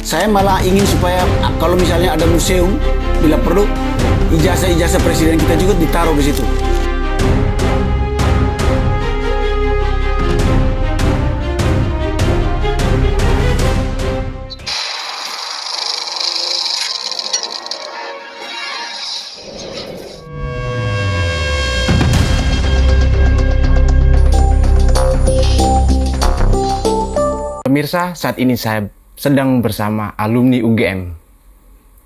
Saya malah ingin supaya kalau misalnya ada museum, bila perlu ijazah-ijazah presiden kita juga ditaruh di situ. Pemirsa, saat ini saya sedang bersama alumni UGM,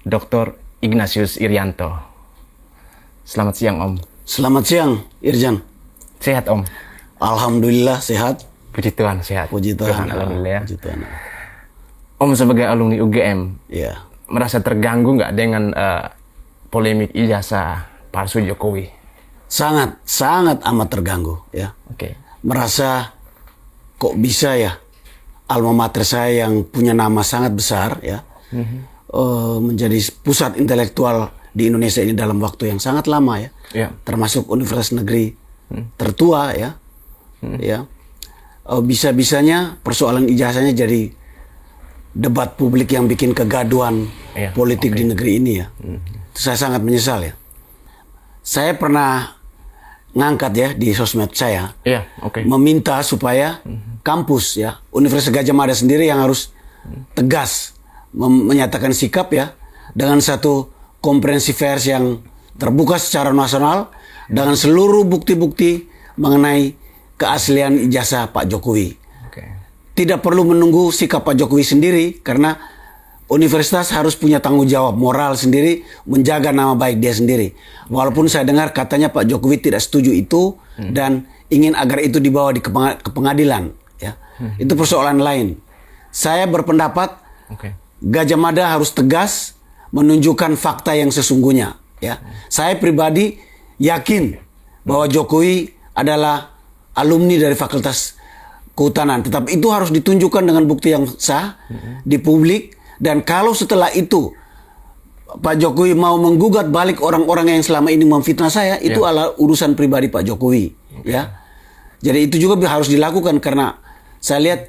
Dr. Ignatius Irianto. Selamat siang, Om. Selamat siang, Irjan. Sehat, Om? Alhamdulillah sehat. Puji Tuhan, sehat. Puji Tuhan. Alhamdulillah ya. Puji Tuhan. Om sebagai alumni UGM, Ya. merasa terganggu nggak dengan polemik ijazah palsu Jokowi? Sangat amat terganggu, ya. Oke. Merasa kok bisa ya alma mater saya yang punya nama sangat besar, ya, menjadi pusat intelektual di Indonesia ini dalam waktu yang sangat lama, ya. Ya. Termasuk universitas negeri tertua, ya. Ya. Bisa-bisanya persoalan ijazahnya jadi debat publik yang bikin kegaduhan politik di negeri ini, ya. Saya sangat menyesal, ya. Saya pernah ngangkat, ya, di sosmed saya, meminta supaya kampus, ya, Universitas Gadjah Mada sendiri yang harus tegas menyatakan sikap, ya, dengan satu komprehensif pers yang terbuka secara nasional dengan seluruh bukti-bukti mengenai keaslian ijazah Pak Jokowi. Tidak perlu menunggu sikap Pak Jokowi sendiri, karena universitas harus punya tanggung jawab moral sendiri menjaga nama baik dia sendiri. Walaupun saya dengar katanya Pak Jokowi tidak setuju itu dan ingin agar itu dibawa ke pengadilan, ya. Itu persoalan lain. Saya berpendapat Gadjah Mada harus tegas menunjukkan fakta yang sesungguhnya, ya. Saya pribadi yakin bahwa Jokowi adalah alumni dari Fakultas Kehutanan, tetapi itu harus ditunjukkan dengan bukti yang sah di publik. Dan kalau setelah itu Pak Jokowi mau menggugat balik orang-orang yang selama ini memfitnah saya, itu adalah urusan pribadi Pak Jokowi, ya. Jadi itu juga harus dilakukan, karena saya lihat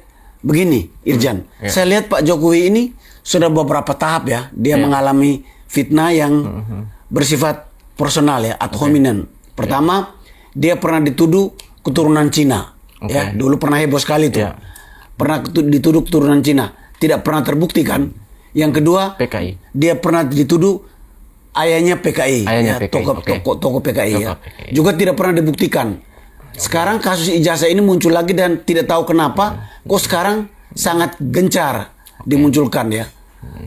begini, Irjan, saya lihat Pak Jokowi ini sudah beberapa tahap, ya, dia mengalami fitnah yang bersifat personal, ya, ad hominem. Pertama, dia pernah dituduh keturunan Cina, ya, dulu pernah heboh sekali tuh, pernah dituduh keturunan Cina, tidak pernah terbukti kan. Yang kedua, PKI. Dia pernah dituduh ayahnya PKI, tokoh PKI, ya. Juga tidak pernah dibuktikan. Sekarang kasus ijazah ini muncul lagi dan tidak tahu kenapa kok sekarang sangat gencar dimunculkan, ya.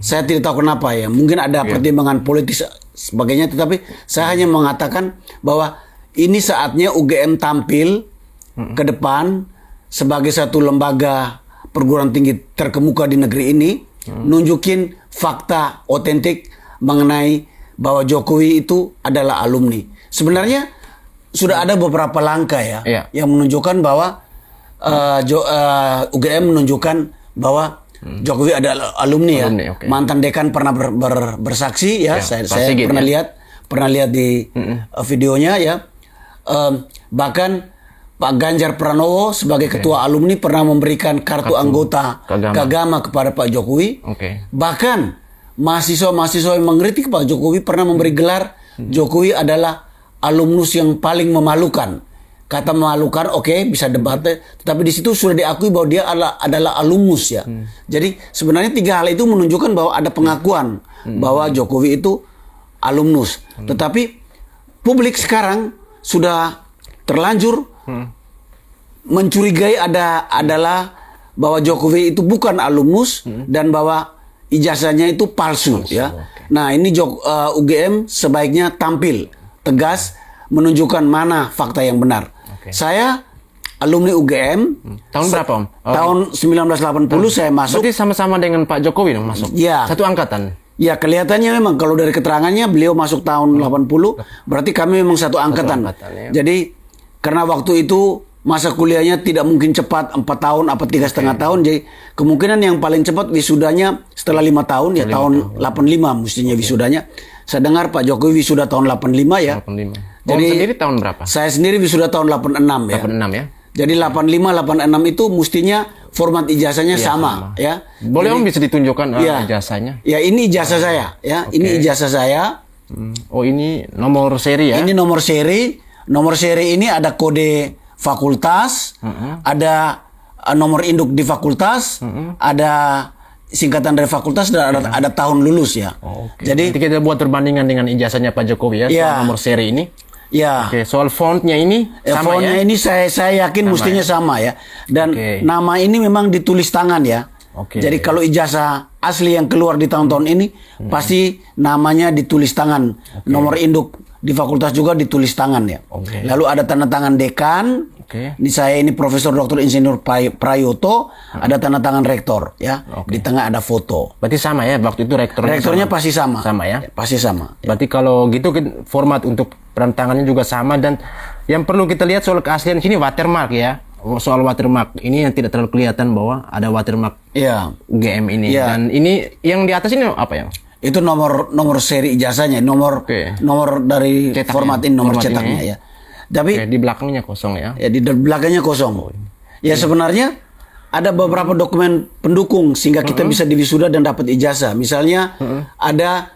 Saya tidak tahu kenapa, ya. Mungkin ada pertimbangan politis sebagainya, tetapi saya hanya mengatakan bahwa ini saatnya UGM tampil ke depan sebagai satu lembaga perguruan tinggi terkemuka di negeri ini, nunjukin fakta otentik mengenai bahwa Jokowi itu adalah alumni. Sebenarnya sudah ada beberapa langkah, ya, yang menunjukkan bahwa UGM menunjukkan bahwa Jokowi adalah alumni, ya. Mantan dekan pernah bersaksi, ya. Saya pernah lihat di videonya, ya. Bahkan Pak Ganjar Pranowo sebagai ketua alumni pernah memberikan kartu anggota Kagama kepada Pak Jokowi. Bahkan mahasiswa yang mengkritik Pak Jokowi pernah memberi gelar Jokowi adalah alumnus yang paling memalukan. Kata memalukan, bisa debat, tetapi di situ sudah diakui bahwa dia adalah alumnus, ya. Jadi sebenarnya tiga hal itu menunjukkan bahwa ada pengakuan bahwa Jokowi itu alumnus. Tetapi publik sekarang sudah terlanjur mencurigai adalah bahwa Jokowi itu bukan alumnus dan bahwa ijazahnya itu palsu, ya. Nah, ini UGM sebaiknya tampil tegas menunjukkan mana fakta yang benar. Saya alumni UGM. Tahun berapa, Om? Tahun 1980 saya masuk. Berarti sama-sama dengan Pak Jokowi dong masuk? Ya. Satu angkatan? Ya, kelihatannya memang kalau dari keterangannya beliau masuk tahun 80, berarti kami memang satu angkatan. Ya. Jadi karena waktu itu masa kuliahnya tidak mungkin cepat, 4 tahun apa 3,5 tahun, jadi kemungkinan yang paling cepat wisudanya setelah 5 tahun, ya, tahun 85 mestinya wisudanya. Saya dengar Pak Jokowi wisuda tahun 85, ya. 85. Jadi sendiri tahun berapa? Saya sendiri wisuda tahun 86, ya. 86, ya. Jadi 85, 86 itu mestinya format ijazahnya Iya, sama, ya. Boleh Om bisa ditunjukkan Iya. ijazahnya? Ya, ini ijazah saya, ya. Ini ijazah saya. Oh, ini nomor seri ya? Ini nomor seri. Nomor seri ini ada kode fakultas, ada nomor induk di fakultas, ada singkatan dari fakultas, dan ada tahun lulus ya. Jadi Nanti kita buat perbandingan dengan ijazahnya Pak Jokowi ya, soal Iya. nomor seri ini. ya, Oke, soal fontnya ini sama fontnya ya? ini saya yakin mestinya sama ya. Dan Oke. nama ini memang ditulis tangan ya. Oke. Jadi kalau ijazah asli yang keluar di tahun-tahun ini pasti namanya ditulis tangan. Nomor induk di fakultas juga ditulis tangan ya. Oke. Lalu ada tanda tangan dekan. Oke. Ini saya ini Profesor Dr. Insinyur Prayoto, ada tanda tangan rektor ya. Di tengah ada foto. Berarti sama ya, waktu itu Rektornya pasti sama. Sama ya? Pasti sama. Berarti kalau gitu format untuk tangannya juga sama, dan yang perlu kita lihat soal keaslian sini watermark ya. Soal watermark ini yang tidak terlalu kelihatan bahwa ada watermark Iya. UGM ini. Iya. Dan ini yang di atas ini apa ya? Itu nomor seri ijazahnya, nomor dari Cetaknya. format ini, nomor Format cetaknya ini. ya. Tapi Oke, di belakangnya kosong ya. ya di belakangnya kosong. Ya sebenarnya ada beberapa dokumen pendukung sehingga kita bisa diwisuda dan dapat ijazah. Misalnya ada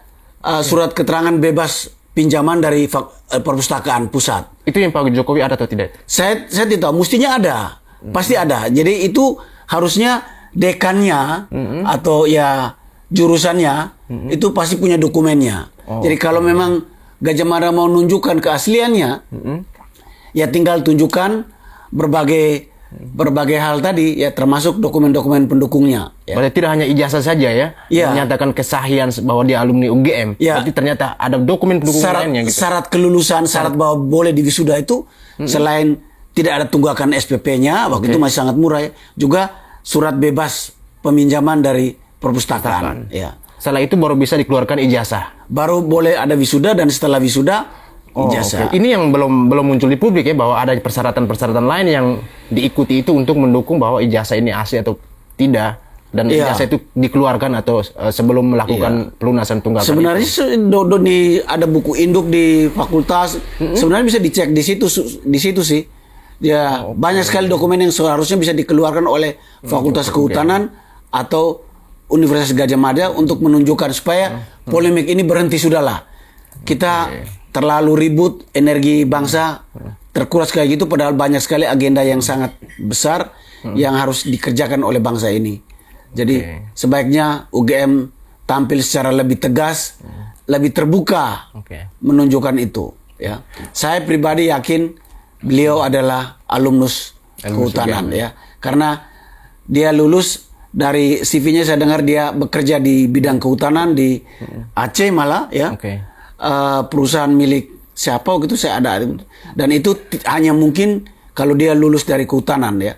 surat keterangan bebas pinjaman dari perpustakaan pusat. Itu yang Pak Jokowi ada atau tidak? Saya tidak tahu, mestinya ada. Pasti ada. Jadi itu harusnya dekannya atau ya jurusannya itu pasti punya dokumennya. Jadi kalau memang Gajah Mada mau nunjukkan keasliannya, ya tinggal tunjukkan berbagai hal tadi ya, termasuk dokumen-dokumen pendukungnya. Ya. Berarti tidak hanya ijazah saja ya, Iya. menyatakan kesahian bahwa dia alumni UGM. Iya. Berarti ternyata ada dokumen pendukung lainnya gitu. Syarat kelulusan, syarat bahwa boleh diwisuda itu selain tidak ada tunggakan SPP-nya, waktu itu masih sangat murah ya, juga surat bebas peminjaman dari perpustakaan. Ya. Setelah itu baru bisa dikeluarkan ijazah. Baru boleh ada wisuda, dan setelah wisuda ijazah. Oke. Ini yang belum muncul di publik ya, bahwa ada persyaratan-persyaratan lain yang diikuti itu untuk mendukung bahwa ijazah ini asli atau tidak, dan ijazah itu dikeluarkan atau sebelum melakukan pelunasan tunggakan. Sebenarnya ada buku induk di fakultas. Sebenarnya bisa dicek di situ sih. Ya, banyak sekali dokumen yang seharusnya bisa dikeluarkan oleh Fakultas Kehutanan atau Universitas Gadjah Mada untuk menunjukkan supaya polemik ini berhenti sudahlah. Kita terlalu ribut, energi bangsa terkuras kayak gitu, padahal banyak sekali agenda yang sangat besar yang harus dikerjakan oleh bangsa ini. Jadi sebaiknya UGM tampil secara lebih tegas, lebih terbuka menunjukkan itu. Ya, saya pribadi yakin beliau adalah alumnus kehutanan ya, karena dia lulus dari CV-nya saya dengar dia bekerja di bidang kehutanan di Aceh malah ya. Perusahaan milik siapa gitu saya ada, dan itu hanya mungkin kalau dia lulus dari kehutanan ya.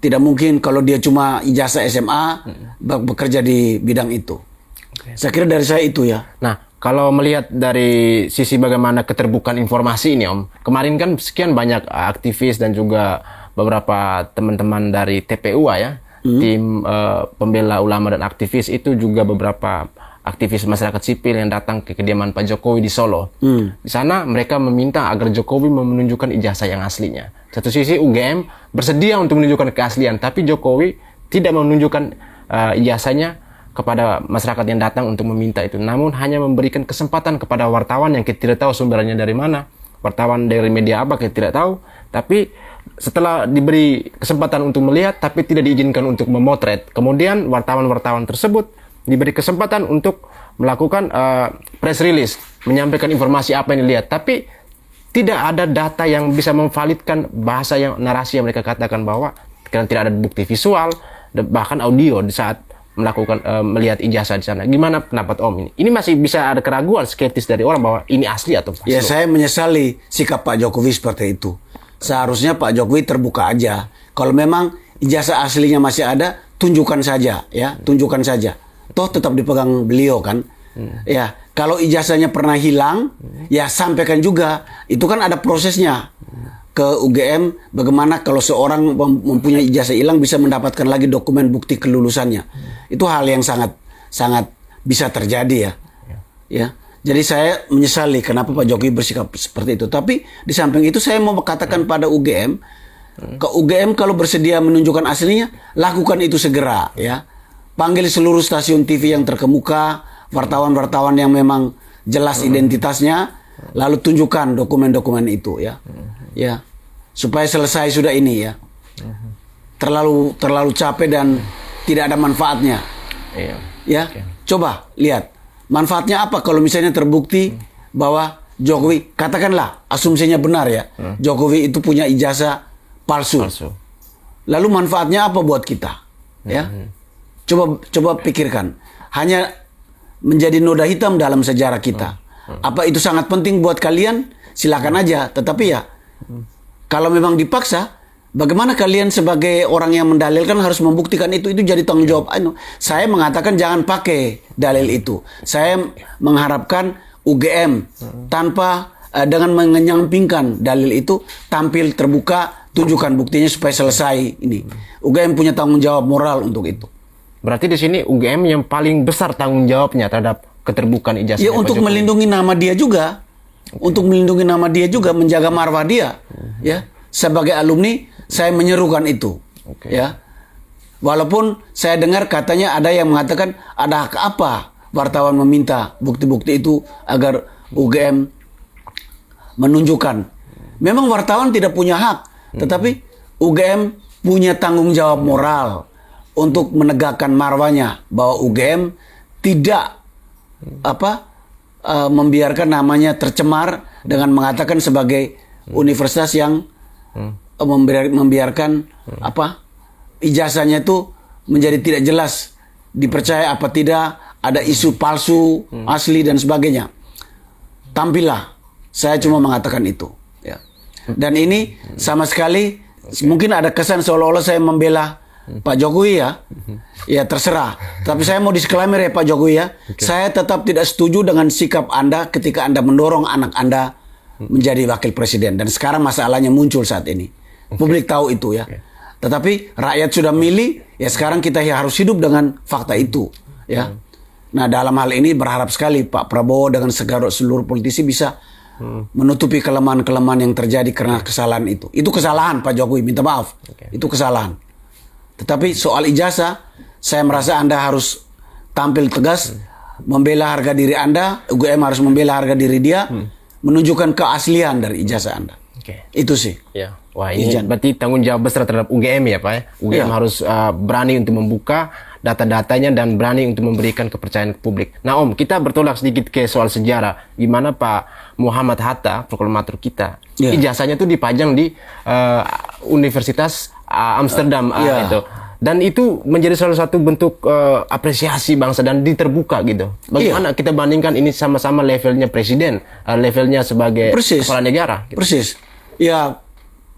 Tidak mungkin kalau dia cuma ijazah SMA bekerja di bidang itu. Saya kira dari saya itu ya. Nah, kalau melihat dari sisi bagaimana keterbukaan informasi ini Om, kemarin kan sekian banyak aktivis dan juga beberapa teman-teman dari TPUA ya, tim pembela ulama dan aktivis, itu juga beberapa aktivis masyarakat sipil yang datang ke kediaman Pak Jokowi di Solo. Di sana mereka meminta agar Jokowi menunjukkan ijazah yang aslinya. Satu sisi UGM bersedia untuk menunjukkan keaslian, tapi Jokowi tidak menunjukkan ijazahnya kepada masyarakat yang datang untuk meminta itu. Namun hanya memberikan kesempatan kepada wartawan yang kita tidak tahu sumbernya dari mana. Wartawan dari media apa kita tidak tahu. Tapi setelah diberi kesempatan untuk melihat, tapi tidak diizinkan untuk memotret. Kemudian wartawan-wartawan tersebut diberi kesempatan untuk melakukan press release, menyampaikan informasi apa yang dilihat. Tapi tidak ada data yang bisa memvalidkan bahasa yang narasi yang mereka katakan, bahwa karena tidak ada bukti visual, bahkan audio di saat melakukan melihat ijazah di sana. Gimana pendapat Om ini? Ini masih bisa ada keraguan, skeptis dari orang bahwa ini asli atau palsu. Ya, saya menyesali sikap Pak Jokowi seperti itu. Seharusnya Pak Jokowi terbuka aja. Kalau memang ijazah aslinya masih ada, tunjukkan saja ya, tunjukkan saja. Toh tetap dipegang beliau kan. Ya, kalau ijazahnya pernah hilang, ya sampaikan juga. Itu kan ada prosesnya. Ke UGM, bagaimana kalau seorang mempunyai ijazah hilang bisa mendapatkan lagi dokumen bukti kelulusannya. Itu hal yang sangat bisa terjadi ya. Ya. Jadi saya menyesali kenapa Pak Jokowi bersikap seperti itu. Tapi di samping itu saya mau katakan pada UGM, ke UGM kalau bersedia menunjukkan aslinya, lakukan itu segera ya. Panggil seluruh stasiun TV yang terkemuka, wartawan-wartawan yang memang jelas identitasnya, lalu tunjukkan dokumen-dokumen itu ya. Ya. Supaya selesai sudah ini ya. Terlalu capek dan tidak ada manfaatnya. Iya. Ya. Coba lihat. Manfaatnya apa kalau misalnya terbukti bahwa Jokowi, katakanlah asumsinya benar ya. Jokowi itu punya ijazah palsu. Lalu manfaatnya apa buat kita? Ya. Coba pikirkan. Hanya menjadi noda hitam dalam sejarah kita. Apa itu sangat penting buat kalian? Silakan aja. Tetapi ya, kalau memang dipaksa, bagaimana kalian sebagai orang yang mendalilkan harus membuktikan itu jadi tanggung jawab. Saya mengatakan jangan pakai dalil itu. Saya mengharapkan UGM tanpa dengan menyampingkan dalil itu tampil terbuka, tunjukkan buktinya supaya selesai ini. UGM punya tanggung jawab moral untuk itu. Berarti di sini UGM yang paling besar tanggung jawabnya terhadap keterbukaan ijazah. Ya untuk melindungi nama dia juga. Untuk melindungi nama dia juga, menjaga marwah dia. Ya, sebagai alumni saya menyerukan itu. Ya. Walaupun saya dengar katanya ada yang mengatakan ada hak apa wartawan meminta bukti-bukti itu agar UGM menunjukkan. Memang wartawan tidak punya hak, tetapi UGM punya tanggung jawab moral untuk menegakkan marwahnya bahwa UGM tidak membiarkan namanya tercemar dengan mengatakan sebagai universitas yang membiarkan ijazahnya itu menjadi tidak jelas, dipercaya apa tidak, ada isu palsu, asli dan sebagainya. Tampillah. Saya cuma mengatakan itu. Ya. Dan ini sama sekali mungkin ada kesan seolah-olah saya membela Pak Jokowi ya. Ya terserah. Tapi saya mau disclaimer ya Pak Jokowi ya. Saya tetap tidak setuju dengan sikap Anda ketika Anda mendorong anak Anda menjadi wakil presiden. Dan sekarang masalahnya muncul saat ini. Publik tahu itu ya. Tetapi rakyat sudah milih, ya sekarang kita harus hidup dengan fakta itu ya. Nah dalam hal ini berharap sekali Pak Prabowo dengan seluruh politisi bisa menutupi kelemahan-kelemahan yang terjadi karena kesalahan itu. Itu kesalahan Pak Jokowi, minta maaf. Itu kesalahan. Tetapi soal ijazah, saya merasa Anda harus tampil tegas, membela harga diri Anda, UGM harus membela harga diri dia, menunjukkan keaslian dari ijazah Anda. Itu sih. Ya. Wah ini berarti tanggung jawab besar terhadap UGM ya Pak ya. UGM harus berani untuk membuka data-datanya dan berani untuk memberikan kepercayaan ke publik. Nah Om, kita bertolak sedikit ke soal sejarah. Gimana Pak Muhammad Hatta, proklamator kita, ijazahnya tuh dipajang di Universitas Amsterdam itu. Dan itu menjadi salah satu bentuk apresiasi bangsa dan diterbuka gitu. Bagaimana kita bandingkan ini sama-sama levelnya presiden, levelnya sebagai kepala negara. Gitu. Persis. Ya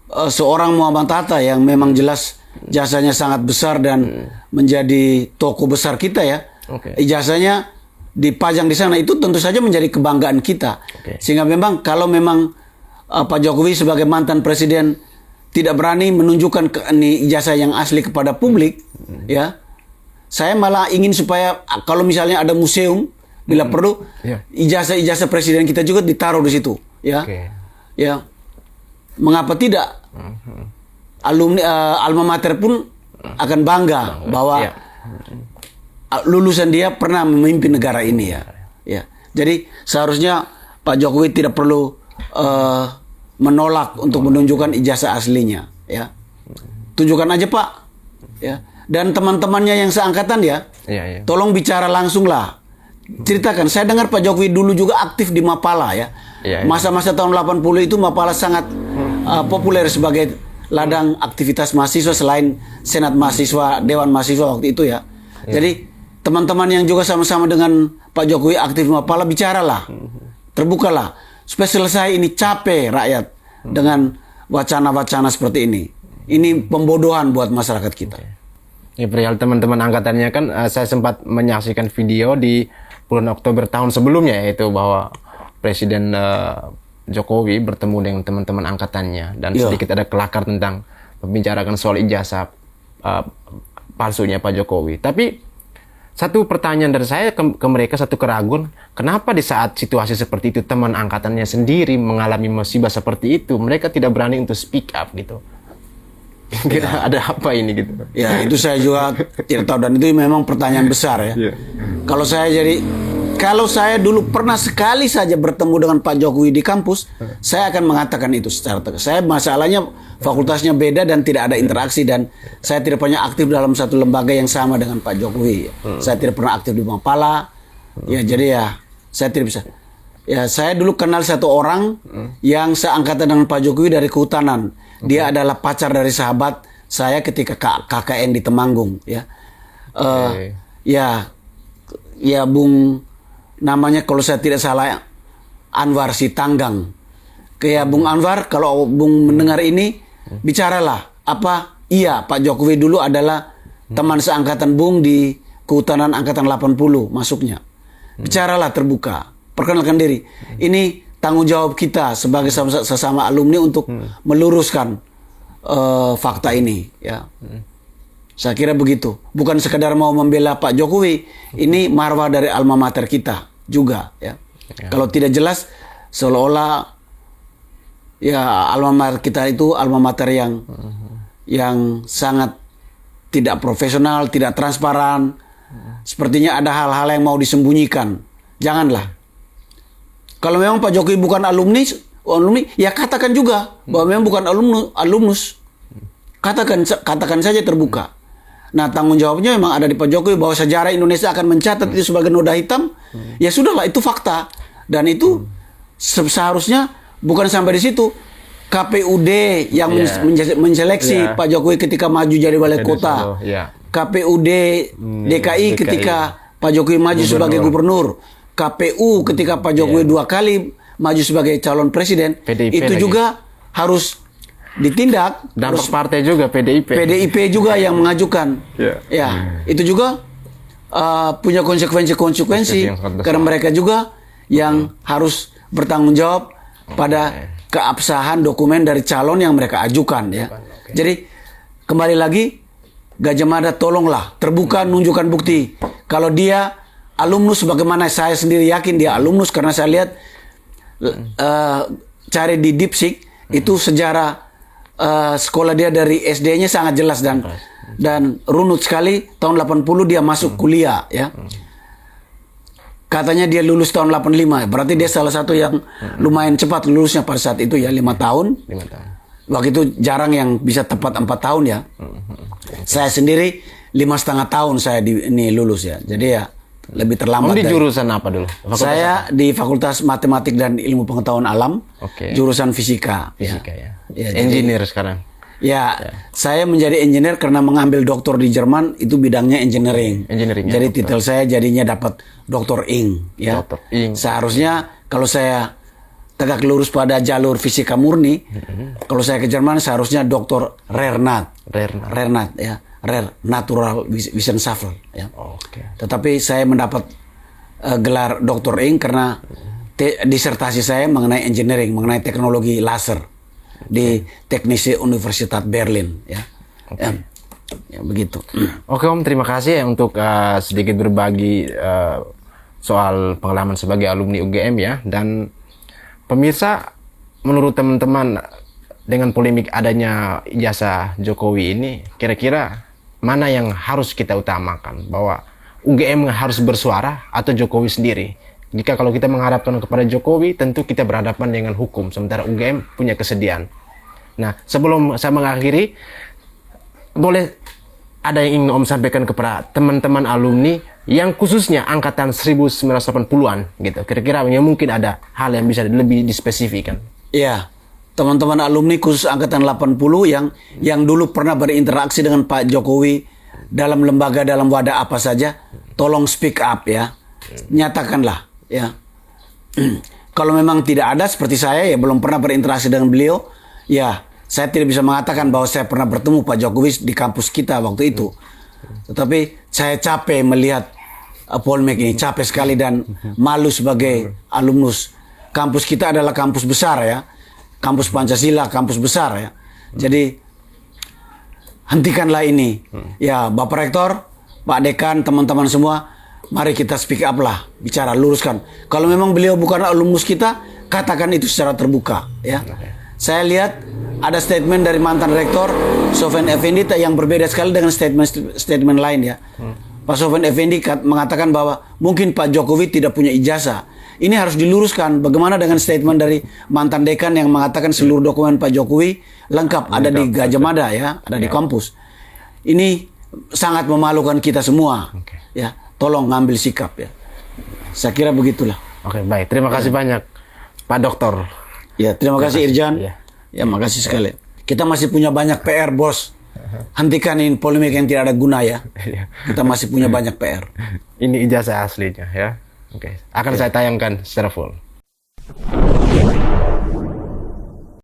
seorang Muhammad Hatta yang memang jelas jasanya sangat besar dan menjadi tokoh besar kita ya. Ijazahnya dipajang di sana itu tentu saja menjadi kebanggaan kita. Sehingga memang kalau memang Pak Jokowi sebagai mantan presiden tidak berani menunjukkan ijazah yang asli kepada publik, ya, saya malah ingin supaya kalau misalnya ada museum, bila perlu, ijazah-ijazah presiden kita juga ditaruh di situ, ya, ya, mengapa tidak? Alumni alma mater pun akan bangga bahwa lulusan dia pernah memimpin negara ini, ya, ya. Jadi seharusnya Pak Jokowi tidak perlu menolak untuk menunjukkan ijazah aslinya, ya. Tunjukkan aja Pak, ya. Dan teman-temannya yang seangkatan ya, tolong bicara langsung lah. Ceritakan, saya dengar Pak Jokowi dulu juga aktif di Mapala ya. Masa-masa tahun 80 itu Mapala sangat populer sebagai ladang aktivitas mahasiswa selain Senat Mahasiswa, Dewan Mahasiswa waktu itu ya. Jadi teman-teman yang juga sama-sama dengan Pak Jokowi aktif di Mapala, bicaralah, terbukalah. Supaya selesai ini, capek rakyat dengan wacana-wacana seperti ini. Ini pembodohan buat masyarakat kita. Ya, perihal teman-teman angkatannya kan saya sempat menyaksikan video di bulan Oktober tahun sebelumnya, yaitu bahwa Presiden Jokowi bertemu dengan teman-teman angkatannya dan sedikit ada kelakar tentang membicarakan soal ijazah palsunya Pak Jokowi. Tapi satu pertanyaan dari saya ke mereka, satu keraguan, kenapa di saat situasi seperti itu teman angkatannya sendiri mengalami musibah seperti itu, mereka tidak berani untuk speak up gitu? Kira ada apa ini gitu. Ya itu saya juga tidak tahu, dan itu memang pertanyaan besar ya. Kalau saya dulu pernah sekali saja bertemu dengan Pak Jokowi di kampus, saya akan mengatakan itu secara tegas. Saya masalahnya fakultasnya beda dan tidak ada interaksi, dan saya tidak pernah aktif dalam satu lembaga yang sama dengan Pak Jokowi. Saya tidak pernah aktif di Mapala. Ya jadi ya saya tidak bisa. Ya saya dulu kenal satu orang yang seangkatan dengan Pak Jokowi dari kehutanan. Dia adalah pacar dari sahabat saya ketika KKN di Temanggung. Ya, ya Bung, namanya kalau saya tidak salah Anwar Sitanggang. Kayak Bung Anwar, kalau Bung mendengar ini, bicaralah. Apa? Iya, Pak Jokowi dulu adalah teman seangkatan Bung di kehutanan angkatan 80 masuknya. Bicaralah terbuka, perkenalkan diri. Ini tanggung jawab kita sebagai sesama alumni untuk meluruskan fakta ini. Ya, saya kira begitu. Bukan sekedar mau membela Pak Jokowi, ini marwah dari alma mater kita juga. Ya, kalau tidak jelas, seolah-olah ya alma mater kita itu alma mater yang sangat tidak profesional, tidak transparan. Sepertinya ada hal-hal yang mau disembunyikan. Janganlah. Kalau memang Pak Jokowi bukan alumni, ya katakan juga bahwa memang bukan alumnus. Katakan saja terbuka. Nah, tanggung jawabnya memang ada di Pak Jokowi, bahwa sejarah Indonesia akan mencatat itu sebagai noda hitam. Ya sudahlah, itu fakta. Dan itu seharusnya bukan sampai di situ. KPUD yang menseleksi Pak Jokowi ketika maju jadi wali kota. KPUD DKI ketika Pak Jokowi maju sebagai gubernur. KPU ketika Pak Jokowi 2 kali maju sebagai calon presiden. PDIP itu lagi juga harus ditindak. Dampak partai juga PDIP. PDIP juga yang mengajukan. Ya, itu juga punya konsekuensi karena mereka juga yang harus bertanggung jawab pada keabsahan dokumen dari calon yang mereka ajukan. Ya, jadi kembali lagi, Gajah Mada, tolonglah terbuka, nunjukkan bukti. Kalau dia alumnus, bagaimana saya sendiri yakin dia alumnus, karena saya lihat cari di Dipsik itu sejarah sekolah dia dari SD-nya sangat jelas dan runut sekali. Tahun 80 dia masuk kuliah, ya. Katanya dia lulus tahun 85, berarti dia salah satu yang lumayan cepat lulusnya pada saat itu ya, 5 tahun. 5 tahun. Waktu itu jarang yang bisa tepat 4 tahun ya. Saya sendiri 5,5 tahun saya ini lulus ya. Jadi ya lebih terlambat. Di jurusan apa dulu? Saya di Fakultas Matematik dan Ilmu Pengetahuan Alam. Jurusan Fisika. Fisika ya. Engineer sekarang. Ya, saya menjadi engineer karena mengambil doktor di Jerman, itu bidangnya engineering. Jadi titel saya jadinya dapat Dr. Ing. Ya. Dr. Ing. Seharusnya kalau saya tegak lurus pada jalur fisika murni, kalau saya ke Jerman seharusnya Dr. Rernat ya. Rare Natural Wissenschaft ya. Tetapi saya mendapat gelar Dr. Ing karena disertasi saya mengenai engineering, mengenai teknologi laser di Technische Universität Berlin ya. Ya begitu. Oke Om, terima kasih ya untuk sedikit berbagi soal pengalaman sebagai alumni UGM ya. Dan pemirsa, menurut teman-teman, dengan polemik adanya ijazah Jokowi ini, kira-kira mana yang harus kita utamakan? Bahwa UGM harus bersuara atau Jokowi sendiri? Jika kalau kita mengharapkan kepada Jokowi, tentu kita berhadapan dengan hukum, sementara UGM punya kesediaan. Nah, sebelum saya mengakhiri, boleh ada yang ingin Om sampaikan kepada teman-teman alumni yang khususnya angkatan 1980-an gitu. Kira-kira yang mungkin ada hal yang bisa lebih dispesifikan. Iya. Teman-teman alumni khusus angkatan 80 yang dulu pernah berinteraksi dengan Pak Jokowi dalam lembaga, dalam wadah apa saja, tolong speak up ya. Nyatakanlah ya. Kalau memang tidak ada seperti saya ya, belum pernah berinteraksi dengan beliau, ya saya tidak bisa mengatakan bahwa saya pernah bertemu Pak Jokowi di kampus kita waktu itu. Tetapi saya capek melihat polemik ini, capek sekali dan malu sebagai alumnus. Kampus kita adalah kampus besar ya. Kampus Pancasila, kampus besar ya. Jadi hentikanlah ini. Ya, Bapak Rektor, Pak Dekan, teman-teman semua, mari kita speak up lah, bicara, luruskan. Kalau memang beliau bukan alumnus kita, katakan itu secara terbuka ya. Saya lihat ada statement dari mantan rektor Sofyan Effendi yang berbeda sekali dengan statement lain ya. Pak Sofyan Effendi mengatakan bahwa mungkin Pak Jokowi tidak punya ijazah. Ini harus diluruskan. Bagaimana dengan statement dari mantan dekan yang mengatakan seluruh dokumen Pak Jokowi lengkap ada di Gajah Mada ya, ada di kampus. Ini sangat memalukan kita semua. Ya, tolong ngambil sikap ya. Saya kira begitulah. Oke, baik. Terima kasih banyak Pak Doktor. Ya, terima kasih Irjan. Ya, makasih sekali. Kita masih punya banyak PR, Bos. Hentikan ini polemik yang tidak ada guna ya. Kita masih punya banyak PR. Ini ijazah aslinya ya. Oke, akan saya tayangkan secara full.